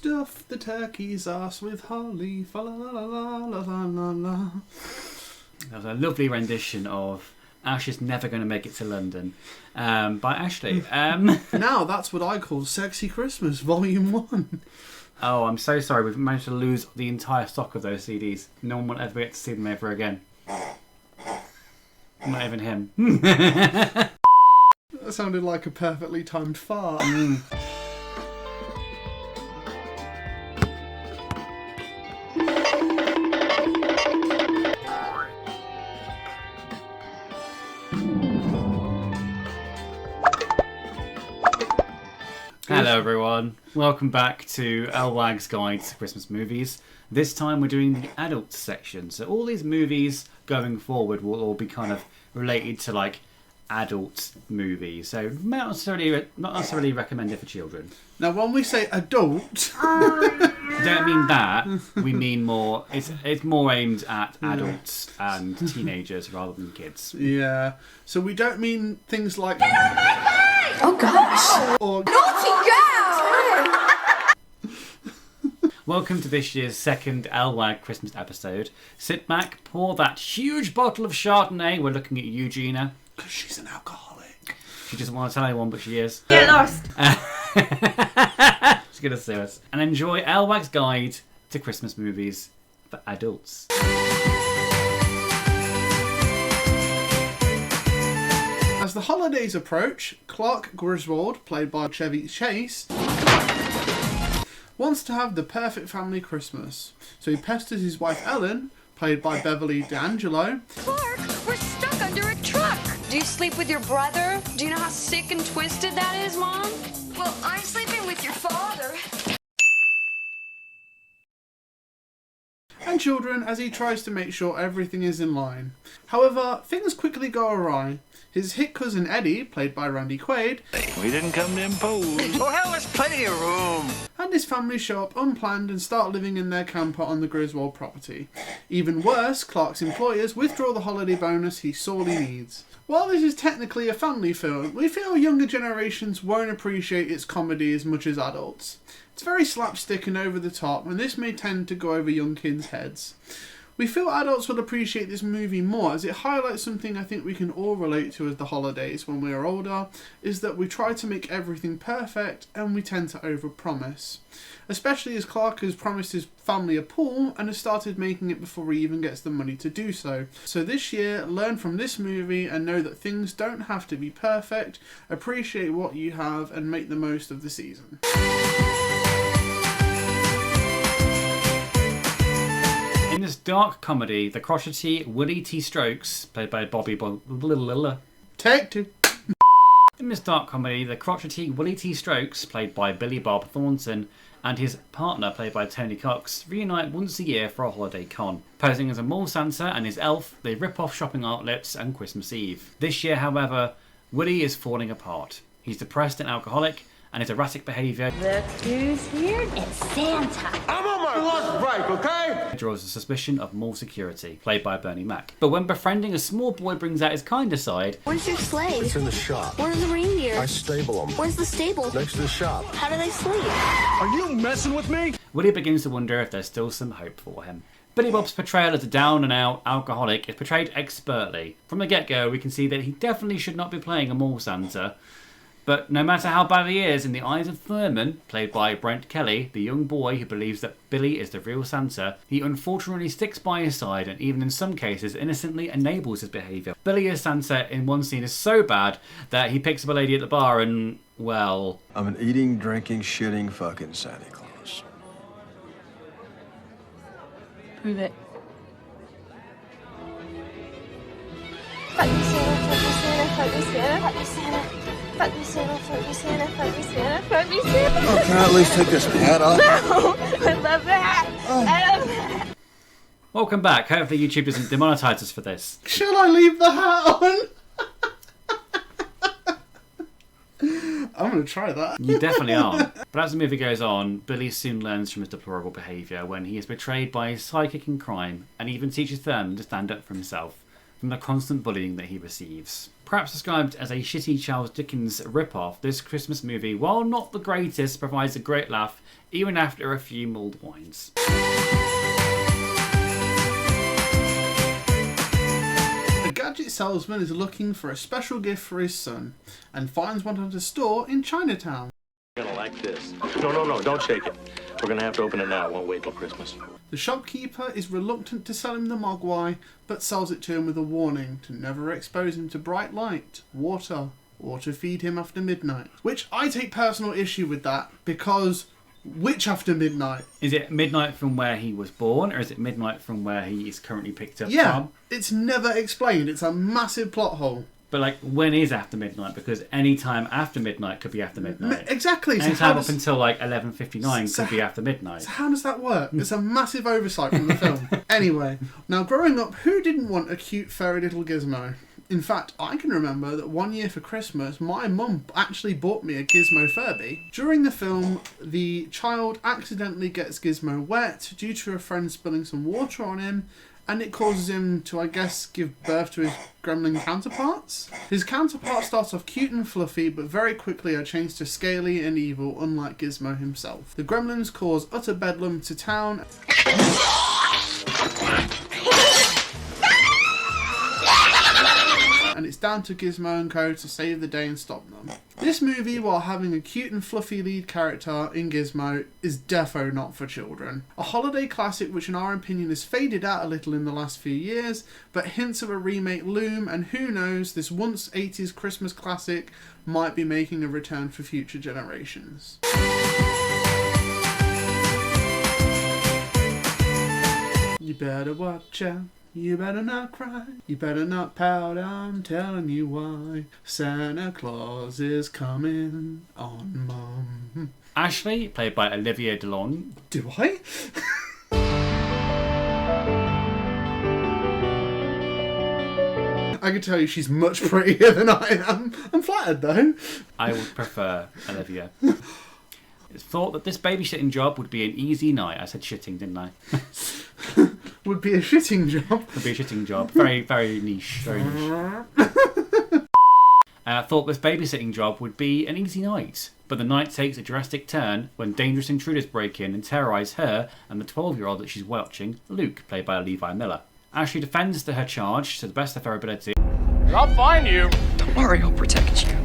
Stuff the turkey's arse with holly, fa la la la la la la la. That was a lovely rendition of Ash is Never Going to Make It to London by Ashley. Now that's what I call Sexy Christmas Volume 1. Oh, I'm so sorry. We've managed to lose the entire stock of those CDs. No one will ever get to see them ever again. Not even him. That sounded like a perfectly timed fart. Hello everyone, welcome back to LWAG's Guide to Christmas Movies. This time we're doing the adult section, so all these movies going forward will all be kind of related to like adult movies, so not necessarily recommended for children. Now when we say adult... I don't mean that, we mean more, it's more aimed at adults and teenagers rather than kids. Yeah, so we don't mean things like... Oh gosh! Or... Welcome to this year's second LWAG Christmas episode. Sit back, pour that huge bottle of Chardonnay. We're looking at you, Gina. Because she's an alcoholic. She doesn't want to tell anyone, but she is. Get lost! She's going to sue us. And enjoy LWAG's Guide to Christmas Movies for Adults. As the holidays approach, Clark Griswold, played by Chevy Chase, wants to have the perfect family Christmas. So he pesters his wife Ellen, played by Beverly D'Angelo. Clark, we're stuck under a truck. Do you sleep with your brother? Do you know how sick and twisted that is, Mom? Well, I'm sleeping with your father. And children as he tries to make sure everything is in line. However, things quickly go awry. His hit cousin Eddie, played by Randy Quaid, We didn't come to impose. Oh, hell, there's plenty of room. and his family show up unplanned and start living in their camper on the Griswold property. Even worse, Clark's employers withdraw the holiday bonus he sorely needs. While this is technically a family film, we feel younger generations won't appreciate its comedy as much as adults. It's very slapstick and over the top, and this may tend to go over young kids' heads. We feel adults will appreciate this movie more as it highlights something I think we can all relate to as the holidays when we are older, is that we try to make everything perfect and we tend to overpromise. Especially as Clark has promised his family a pool and has started making it before he even gets the money to do so. So this year, learn from this movie and know that things don't have to be perfect, appreciate what you have and make the most of the season. In this dark comedy, the crotchety Willie T. Strokes, played by Bobby Take two. In this dark comedy, the crotchety Willie T. Strokes, played by Billy Bob Thornton, and his partner, played by Tony Cox, reunite once a year for a holiday con. Posing as a mall Santa and his elf, they rip off shopping outlets on Christmas Eve. This year, however, Willie is falling apart. He's depressed and alcoholic, and his erratic behaviour Look who's here, it's Santa. I'm on my lunch break, okay? draws the suspicion of mall security, played by Bernie Mac. But when befriending a small boy brings out his kinder side, Where's your sleigh? It's in the shop. Where's the reindeer? I stable them. Where's the stable? Next to the shop. How do they sleep? Are you messing with me? Willie begins to wonder if there's still some hope for him. Billy Bob's portrayal as a down-and-out alcoholic is portrayed expertly. From the get-go, we can see that he definitely should not be playing a mall Santa. But no matter how bad he is, in the eyes of Thurman, played by Brent Kelly, the young boy who believes that Billy is the real Santa, he unfortunately sticks by his side and even in some cases innocently enables his behaviour. Billy as Santa in one scene is so bad that he picks up a lady at the bar and, well... I'm an eating, drinking, shitting, fucking Santa Claus. Prove it. Fuck me, Santa, fuck me, Santa, fuck me, Santa. Fuck me, Santa, fuck me, Santa, fuck me, Santa, fuck me, Santa. Oh, can I at least take this hat off? No, I love that. I love that. Welcome back. Hopefully YouTube doesn't demonetize us for this. Shall I leave the hat on? I'm going to try that. You definitely aren't. But as the movie goes on, Billy soon learns from his deplorable behaviour when he is betrayed by his sidekick in crime and even teaches Thurman to stand up for himself from the constant bullying that he receives. Perhaps described as a shitty Charles Dickens rip-off, this Christmas movie, while not the greatest, provides a great laugh even after a few mulled wines. A gadget salesman is looking for a special gift for his son and finds one at a store in Chinatown. You're gonna like this. No, don't shake it. We're gonna have to open it now. It won't wait till Christmas. The shopkeeper is reluctant to sell him the mogwai, but sells it to him with a warning to never expose him to bright light, water, or to feed him after midnight. Which I take personal issue with that, because which after midnight? Is it midnight from where he was born, or is it midnight from where he is currently picked up Yeah, from? it's never explained. It's a massive plot hole. But like, when is after midnight? Because any time after midnight could be after midnight. Exactly. Any time up until like 11:59 could be after midnight. So how does that work? It's a massive oversight from the film. Anyway, now growing up, who didn't want a cute fairy little gizmo? In fact, I can remember that one year for Christmas, my mum actually bought me a Gizmo Furby. During the film, the child accidentally gets Gizmo wet due to a friend spilling some water on him, and it causes him to, I guess, give birth to his gremlin counterparts. His counterparts start off cute and fluffy, but very quickly are changed to scaly and evil, unlike Gizmo himself. The gremlins cause utter bedlam to town. And it's down to Gizmo and Co to save the day and stop them. This movie, while having a cute and fluffy lead character in Gizmo, is defo not for children. A holiday classic which in our opinion has faded out a little in the last few years, but hints of a remake loom, and who knows, this once 80s Christmas classic might be making a return for future generations. You better watch out. You better not cry, you better not pout, I'm telling you why. Santa Claus is coming on, Mum. Ashley, played by Olivia DeLong. Do I? I can tell you she's much prettier than I am. I'm flattered though. I would prefer Olivia. It's thought that this babysitting job would be an easy night. I said shitting, didn't I? Would be a shitting job. Would be a shitting job. Very, very niche. Very niche. Thought this babysitting job would be an easy night. But the night takes a drastic turn when dangerous intruders break in and terrorise her and the 12-year-old that she's watching, Luke, played by Levi Miller. Ashley defends to her charge to the best of her ability. I'll find you. Don't worry, I'll protect you.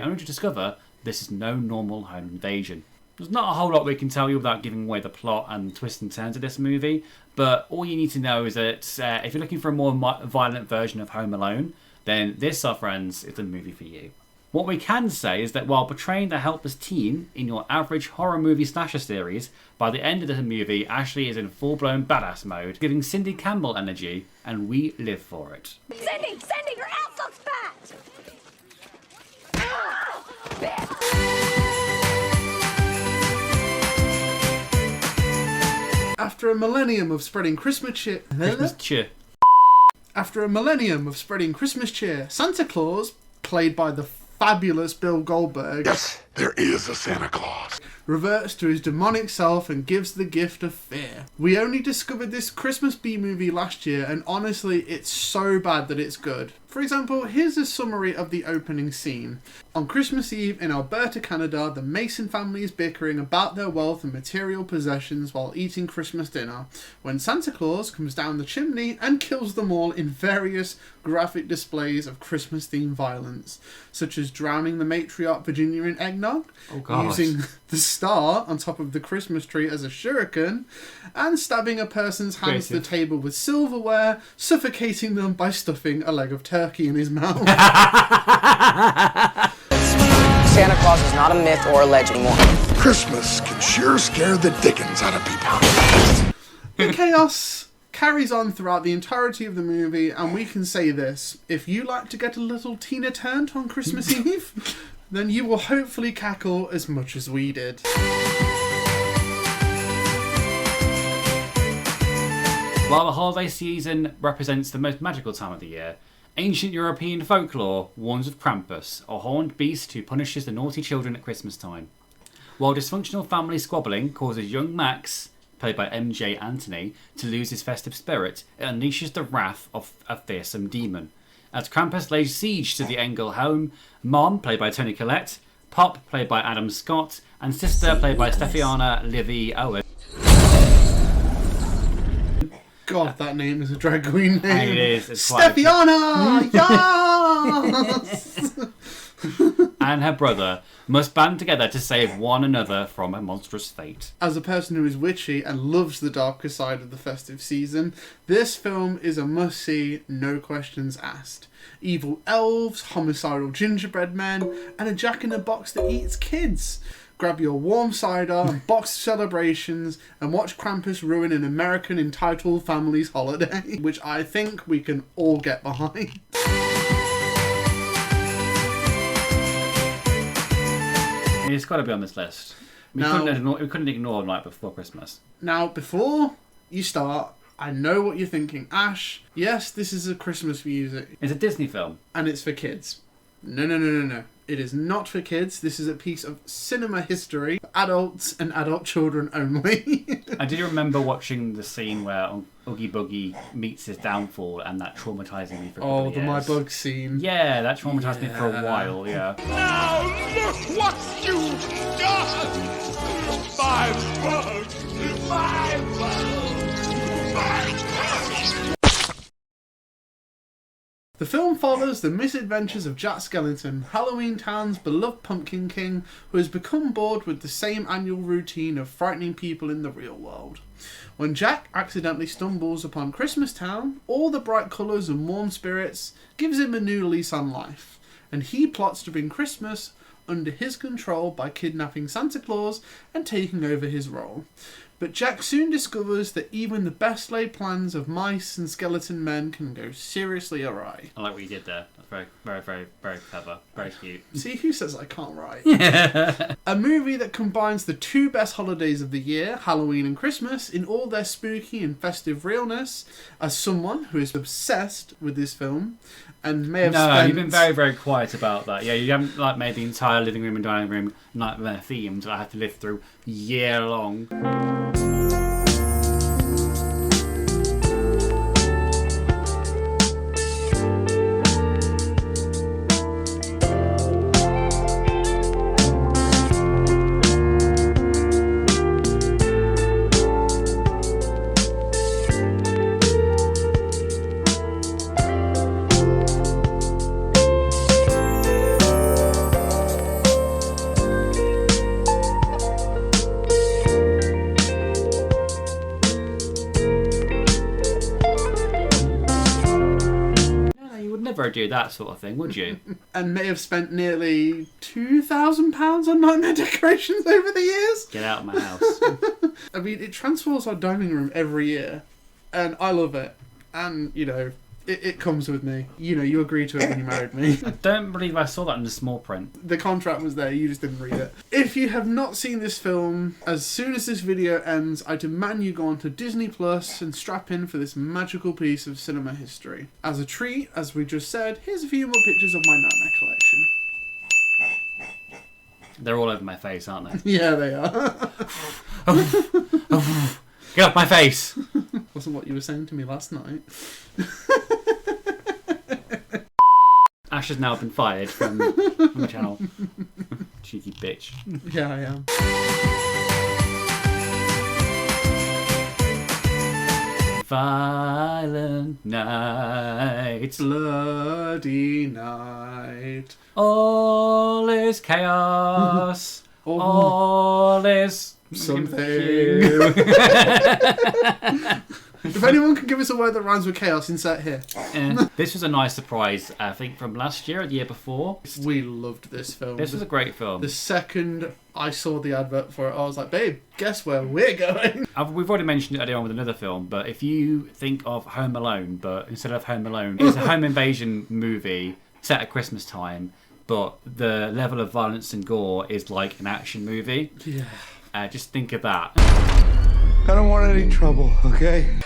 Only to discover this is no normal home invasion. There's not a whole lot we can tell you without giving away the plot and twists and turns of this movie, but all you need to know is that if you're looking for a more violent version of Home Alone, then this, our friends, is the movie for you. What we can say is that while portraying the helpless teen in your average horror movie slasher series, by the end of the movie, Ashley is in full-blown badass mode, giving Cindy Campbell energy, and we live for it. Cindy, your ass looks fat! After a millennium of spreading Christmas cheer... After a millennium of spreading Christmas cheer, Santa Claus, played by the fabulous Bill Goldberg... Yes, there is a Santa Claus. ...reverts to his demonic self and gives the gift of fear. We only discovered this Christmas B-movie last year, and honestly, it's so bad that it's good. For example, here's a summary of the opening scene. On Christmas Eve in Alberta, Canada, the Mason family is bickering about their wealth and material possessions while eating Christmas dinner, when Santa Claus comes down the chimney and kills them all in various graphic displays of Christmas-themed violence, such as drowning the matriarch Virginia in eggnog, using the star on top of the Christmas tree as a shuriken, and stabbing a person's hands to the table with silverware, suffocating them by stuffing a leg of turkey in his mouth. Santa Claus is not a myth or a legend anymore. Christmas can sure scare the dickens out of people. The chaos carries on throughout the entirety of the movie, and we can say this: if you like to get a little Tina Turner on Christmas Eve, then you will hopefully cackle as much as we did. While the holiday season represents the most magical time of the year, ancient European folklore warns of Krampus, a horned beast who punishes the naughty children at Christmas time. While dysfunctional family squabbling causes young Max, played by MJ Anthony, to lose his festive spirit, it unleashes the wrath of a fearsome demon. As Krampus lays siege to the Engel home, Mom, played by Toni Collette, Pop, played by Adam Scott, and Sister, played by Stephiana Livy Owen. God, that name is a drag queen name. It is. It's Stephiana! Yes! and her brother must band together to save one another from a monstrous fate. As a person who is witchy and loves the darker side of the festive season, this film is a must-see, no questions asked. Evil elves, homicidal gingerbread men, and a jack-in-the-box that eats kids. Grab your warm cider and box of celebrations and watch Krampus ruin an American entitled family's holiday, which I think we can all get behind. It's got to be on this list. We couldn't ignore Night Before Christmas. Now, before you start, I know what you're thinking. Ash, yes, this is a Christmas music. It's a Disney film. And it's for kids. No. It is not for kids. This is a piece of cinema history for adults and adult children only. I do remember watching the scene where Oogie Boogie meets his downfall, and that traumatising me for a couple of years. My bug scene. Yeah, that traumatised me for a while, yeah. Now look what you've done! My bugs! My bugs! My bugs! The film follows the misadventures of Jack Skellington, Halloween Town's beloved Pumpkin King, who has become bored with the same annual routine of frightening people in the real world. When Jack accidentally stumbles upon Christmas Town, all the bright colours and warm spirits gives him a new lease on life, and he plots to bring Christmas under his control by kidnapping Santa Claus and taking over his role. But Jack soon discovers that even the best laid plans of mice and skeleton men can go seriously awry. I like what you did there. That's very, very, very, very clever. Very cute. See, who says I can't write? A movie that combines the two best holidays of the year, Halloween and Christmas, in all their spooky and festive realness. As someone who is obsessed with this film and may have spent... you've been very, very quiet about that. Yeah, you haven't made the entire living room and dining room nightmare themed that I have to live through year long. Do that sort of thing, would you? And may have spent nearly £2,000 on nightmare decorations over the years. Get out of my house. I mean, it transforms our dining room every year, and I love it. And, you know, it comes with me. You know, you agreed to it when you married me. I don't believe I saw that in the small print. The contract was there, you just didn't read it. If you have not seen this film, as soon as this video ends, I demand you go onto Disney Plus and strap in for this magical piece of cinema history. As a treat, as we just said, here's a few more pictures of my nightmare collection. They're all over my face, aren't they? Yeah, they are. Get off my face! Wasn't what you were saying to me last night. Ash has now been fired from the channel. Cheeky bitch. Yeah, I am. Violent night. Bloody night. All is chaos. All is... something. If anyone can give us a word that rhymes with chaos, insert here. This was a nice surprise, I think, from last year or the year before. We loved this film. This was a great film. The second I saw the advert for it, I was like, babe, guess where we're going? We've already mentioned it earlier on with another film, but if you think of Home Alone, but instead of Home Alone, it's a home invasion movie set at Christmas time, but the level of violence and gore is like an action movie. Yeah. Just think of that. I don't want any trouble, okay?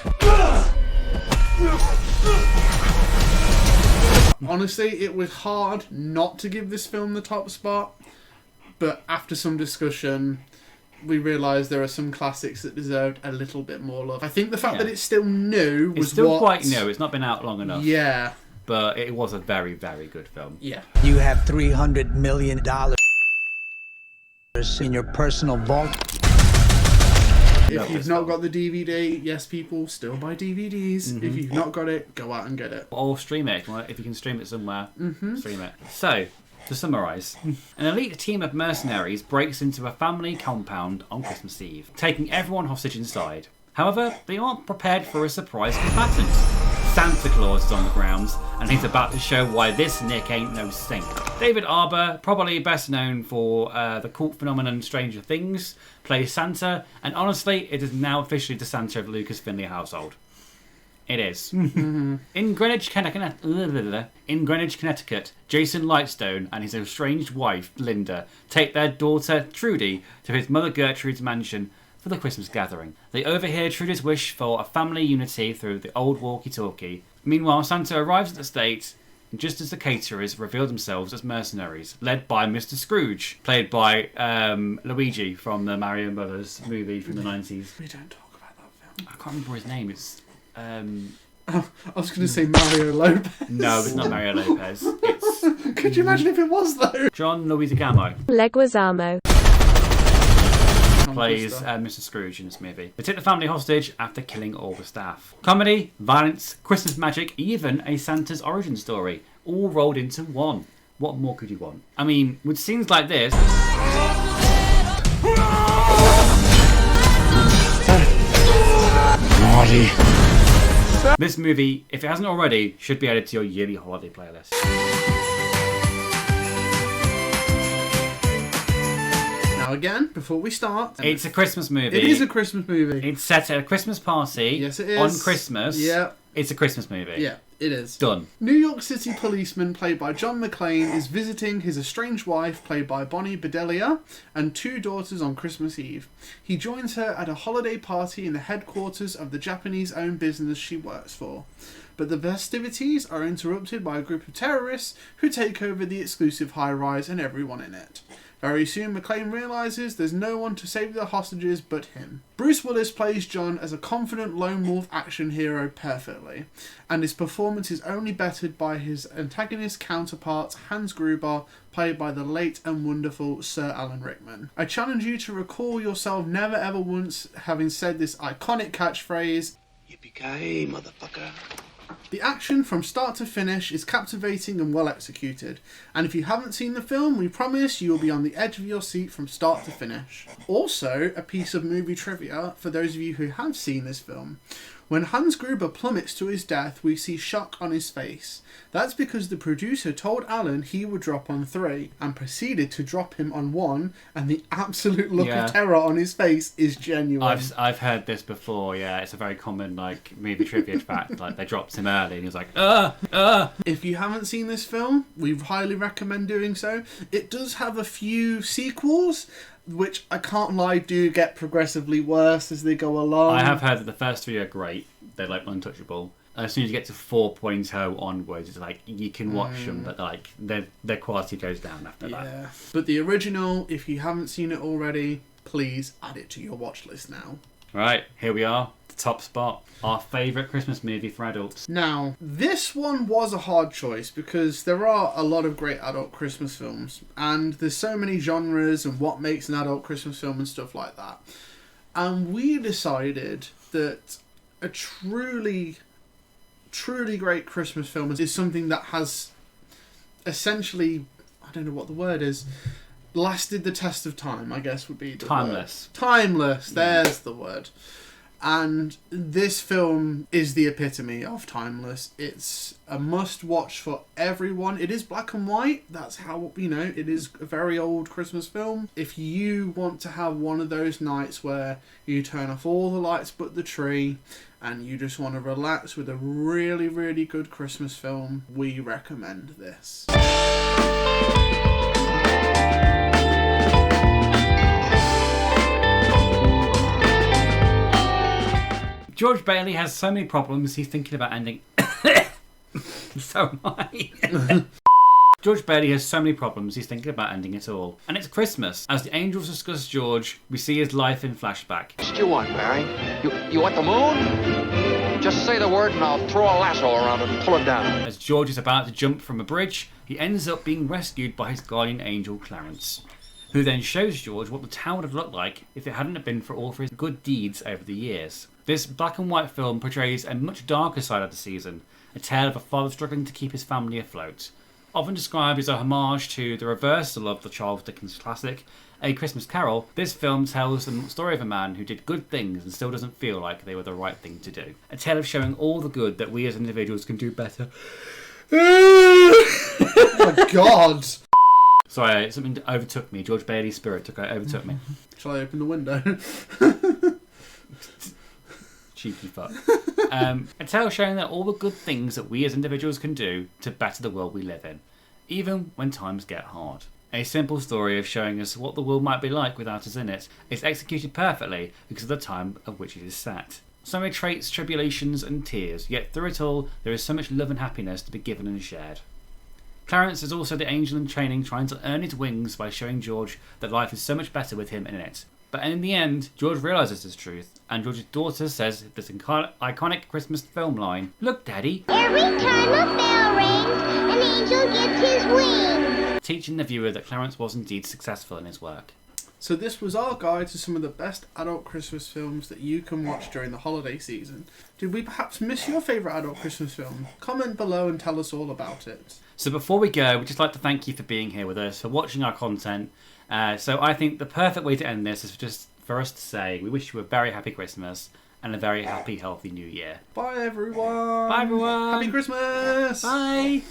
Honestly, it was hard not to give this film the top spot, but after some discussion, we realised there are some classics that deserved a little bit more love. I think the fact that it's still new was It's still quite new. It's not been out long enough. Yeah. But it was a very, very good film. Yeah. You have $300 million in your personal vault. If you've not got the DVD, yes, people still buy DVDs. If you've not got it, go out and get it. Or stream it. If you can stream it somewhere, stream it. So, to summarise, an elite team of mercenaries breaks into a family compound on Christmas Eve, taking everyone hostage inside. However, they aren't prepared for a surprise combatant. Santa Claus is on the grounds, and he's about to show why this Nick ain't no saint. David Arbor, probably best known for the cult phenomenon Stranger Things, plays Santa, and honestly, it is now officially the Santa of the Lucas Finley household. It is. In Greenwich, Connecticut, Jason Lightstone and his estranged wife, Linda, take their daughter, Trudy, to his mother Gertrude's mansion for the Christmas gathering. They overhear Trudy's wish for a family unity through the old walkie-talkie. Meanwhile, Santa arrives at the estate just as the caterers reveal themselves as mercenaries, led by Mr. Scrooge, played by Luigi from the Mario Brothers movie from the 90s. We don't talk about that film. I can't remember his name. It's... I was going to say Mario Lopez. No, it's not Mario Lopez. It's... Could you imagine if it was, though? John Leguizamo. Leguizamo. Plays Mr. Scrooge in this movie. They take the family hostage after killing all the staff. Comedy, violence, Christmas magic, even a Santa's origin story, all rolled into one. What more could you want? I mean, with scenes like this... Naughty. This movie, if it hasn't already, should be added to your yearly holiday playlist. Now again, before we start... It's a Christmas movie. It is a Christmas movie. It's set at a Christmas party. Yes, it is. On Christmas. Yeah. It's a Christmas movie. Yeah, it is. Done. New York City policeman played by John McClane is visiting his estranged wife played by Bonnie Bedelia and 2 daughters on Christmas Eve. He joins her at a holiday party in the headquarters of the Japanese-owned business she works for. But the festivities are interrupted by a group of terrorists who take over the exclusive high-rise and everyone in it. Very soon, McClane realises there's no one to save the hostages but him. Bruce Willis plays John as a confident lone wolf action hero perfectly, and his performance is only bettered by his antagonist counterpart Hans Gruber, played by the late and wonderful Sir Alan Rickman. I challenge you to recall yourself never ever once having said this iconic catchphrase, "Yippee-ki-yay, motherfucker." The action from start to finish is captivating and well executed, and if you haven't seen the film, we promise you will be on the edge of your seat from start to finish. Also, a piece of movie trivia for those of you who have seen this film. When Hans Gruber plummets to his death, we see shock on his face. That's because the producer told Alan he would drop on 3 and proceeded to drop him on 1, and the absolute look of terror on his face is genuine. I've heard this before, yeah. It's a very common movie trivia fact. They dropped him early and he was like, If you haven't seen this film, we highly recommend doing so. It does have a few sequels, which I can't lie do get progressively worse as they go along. I have heard that the first 3 are great. They're untouchable. As soon as you get to 4.0 onwards, it's you can watch them, but their quality goes down after that. But the original, if you haven't seen it already, please add it to your watch list now. Right, here we are. The top spot. Our favourite Christmas movie for adults. Now, this one was a hard choice because there are a lot of great adult Christmas films, and there's so many genres and what makes an adult Christmas film and stuff like that. And we decided that a truly great Christmas film is something that has essentially, I don't know what the word is, lasted the test of time, I guess would be the timeless word. Timeless, there's the word. And this film is the epitome of timeless. It's a must-watch for everyone. It is black and white. That's how, it is a very old Christmas film. If you want to have one of those nights where you turn off all the lights but the tree and you just want to relax with a really, really good Christmas film, we recommend this. George Bailey has so many problems, he's thinking about ending... So am I. George Bailey has so many problems, he's thinking about ending it all. And it's Christmas. As the angels discuss George, we see his life in flashback. What do you want, Barry? You want the moon? Just say the word and I'll throw a lasso around it and pull it down. As George is about to jump from a bridge, he ends up being rescued by his guardian angel, Clarence, who then shows George what the town would have looked like if it hadn't been for all of his good deeds over the years. This black and white film portrays a much darker side of the season, a tale of a father struggling to keep his family afloat. Often described as a homage to the reversal of the Charles Dickens classic, A Christmas Carol, this film tells the story of a man who did good things and still doesn't feel like they were the right thing to do. A tale of showing all the good that we as individuals can do better. Oh my god! Sorry, something overtook me. George Bailey's spirit overtook me. Shall I open the window? Cheeky fuck. A tale showing that all the good things that we as individuals can do to better the world we live in, even when times get hard. A simple story of showing us what the world might be like without us in it is executed perfectly because of the time of which it is set. So many traits, tribulations and tears, yet through it all there is so much love and happiness to be given and shared. Clarence is also the angel in training trying to earn his wings by showing George that life is so much better with him in it. But in the end, George realises this truth, and George's daughter says this iconic Christmas film line, "Look, Daddy." Every time a bell rings, an angel gets his wings. Teaching the viewer that Clarence was indeed successful in his work. So this was our guide to some of the best adult Christmas films that you can watch during the holiday season. Did we perhaps miss your favourite adult Christmas film? Comment below and tell us all about it. So before we go, we'd just like to thank you for being here with us, for watching our content. So I think the perfect way to end this is just for us to say we wish you a very happy Christmas and a very happy, healthy New Year. Bye everyone! Bye everyone! Happy Christmas! Bye!